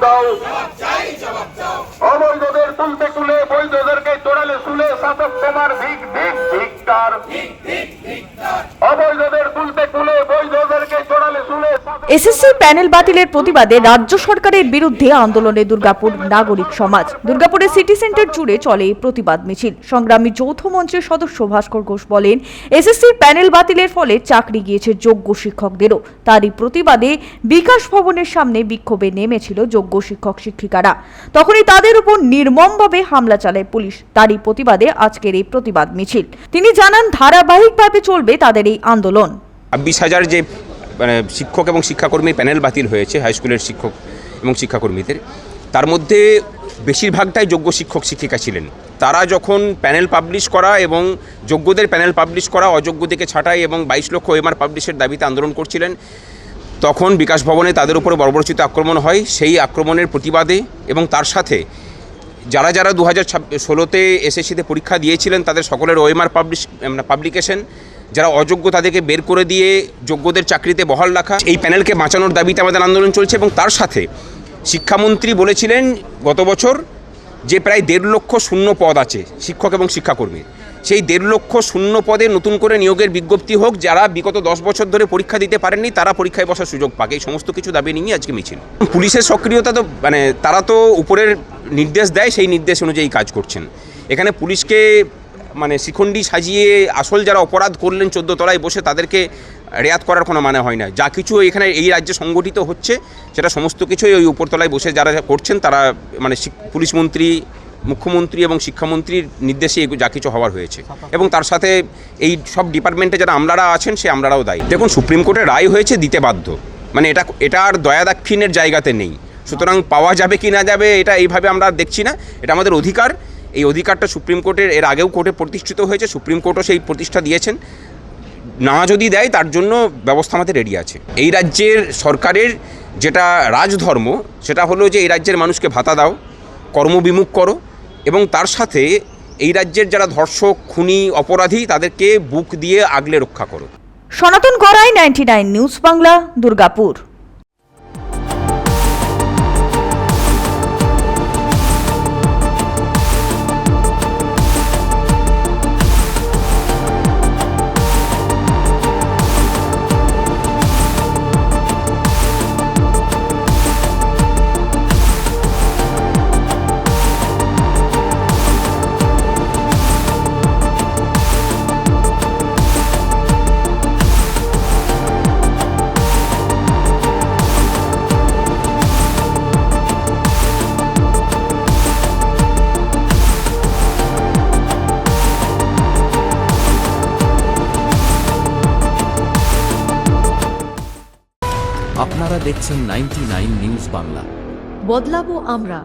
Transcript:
দাও। অবৈধদের তুলতে তুলে বৈধদেরকে তোড়ালে শুলে শাসক তোমার ভিক ভিক ধিক্কার। অবৈধদের তুলতে তুলে বৈধদেরকে তোড়ালে শুলে এসএসসি প্যানেল বাতিলের প্রতিবাদে রাজ্য সরকারের বিরুদ্ধে আন্দোলনে দুর্গাপুর নাগরিক সমাজ। দুর্গাপুরের সিটি সেন্টার জুড়ে চলে প্রতিবাদ মিছিল। সংগ্রামী যৌথ মঞ্চের সদস্য ভাস্কর ঘোষ বলেন, এসএসসি প্যানেল বাতিলের ফলে চাকরি গিয়েছে যোগ্য শিক্ষকদেরও। তারই প্রতিবাদে বিকাশ ভবনের সামনে বিক্ষোভে নেমেছিল যোগ্য শিক্ষক শিক্ষিকারা। তখনই তাদের উপর নির্মমভাবে হামলা চালায় পুলিশ। তারই প্রতিবাদে আজকের এই প্রতিবাদ মিছিল। তিনি জানান, ধারাবাহিকভাবে চলবে তাদের এই আন্দোলন। 26,000 যে শিক্ষক এবং শিক্ষাকর্মীর প্যানেল বাতিল হয়েছে হাই স্কুলের শিক্ষক এবং শিক্ষাকর্মীদের, তার মধ্যে বেশিরভাগটাই যোগ্য শিক্ষক শিক্ষিকা ছিলেন। তারা যখন প্যানেল পাবলিশ করা এবং যোগ্যদের প্যানেল পাবলিশ করা, অযোগ্যদেরকে ছাঁটাই এবং 22 লক্ষ ওএমআর পাবলিশের দাবিতে আন্দোলন করছিলেন, তখন বিকাশ ভবনে তাদের উপরে বর্বরোচিত আক্রমণ হয়। সেই আক্রমণের প্রতিবাদে এবং তার সাথে যারা যারা 2016-তে এসএসসিতে পরীক্ষা দিয়েছিলেন তাদের সকলের ওএমআর পাবলিকেশন, যারা অযোগ্য তাদেরকে বের করে দিয়ে যোগ্যদের চাকরিতে বহাল রাখা, এই প্যানেলকে বাঁচানোর দাবিতে আমাদের আন্দোলন চলছে। এবং তার সাথে শিক্ষামন্ত্রী বলেছিলেন গত বছর যে প্রায় 1.5 লক্ষ শূন্য পদ আছে শিক্ষক এবং শিক্ষাকর্মীর, সেই 1.5 লক্ষ শূন্য পদে নতুন করে নিয়োগের বিজ্ঞপ্তি হোক। যারা বিগত 10 বছর ধরে পরীক্ষা দিতে পারেননি তারা পরীক্ষায় বসার সুযোগ পাক। এই সমস্ত কিছু দাবি নিয়ে আজকে মিছিল। পুলিশের সক্রিয়তা তো তারা তো উপরের নির্দেশ দেয়, সেই নির্দেশ অনুযায়ী কাজ করছেন। এখানে পুলিশকে শিখণ্ডী সাজিয়ে আসল যারা অপরাধ করলেন 14 তলায় বসে তাদেরকে রেয়াত করার কোনো মানে হয় না। যা কিছু এখানে এই রাজ্যে সংগঠিত হচ্ছে সেটা সমস্ত কিছুই ওই উপরতলায় বসে যারা করছেন তারা পুলিশ মন্ত্রী, মুখ্যমন্ত্রী এবং শিক্ষামন্ত্রীর নির্দেশে যা কিছু হওয়ার হয়েছে। এবং তার সাথে এই সব ডিপার্টমেন্টে যারা আমলারা আছেন সে আমলারাও দায়ী। দেখুন, সুপ্রিম কোর্টের রায় হয়েছে, দিতে বাধ্য। এটা আর দয়া দাক্ষিণ্যের জায়গাতে নেই। সুতরাং পাওয়া যাবে কি না যাবে এটা এইভাবে আমরা দেখছি না, এটা আমাদের অধিকার। এই অধিকারটা সুপ্রিম কোর্টের এর আগেও কোর্টে প্রতিষ্ঠিত হয়েছে, সুপ্রিম কোর্টও সেই প্রতিষ্ঠা দিয়েছেন। না যদি দেয় তার জন্য ব্যবস্থা আমাদের রেডি আছে। এই রাজ্যের সরকারের যেটা রাজধর্ম সেটা হলো যে এই রাজ্যের মানুষকে ভাতা দাও, কর্মবিমুখ করো এবং তার সাথে এই রাজ্যের যারা ধর্ষক, খুনি, অপরাধী তাদেরকে বুক দিয়ে আগলে রক্ষা করো। সনাতন গড়াই, 99 নিউজ বাংলা, দুর্গাপুর। আপনারা দেখছেন 99 নিউজ বাংলা। বদলাবো আমরা।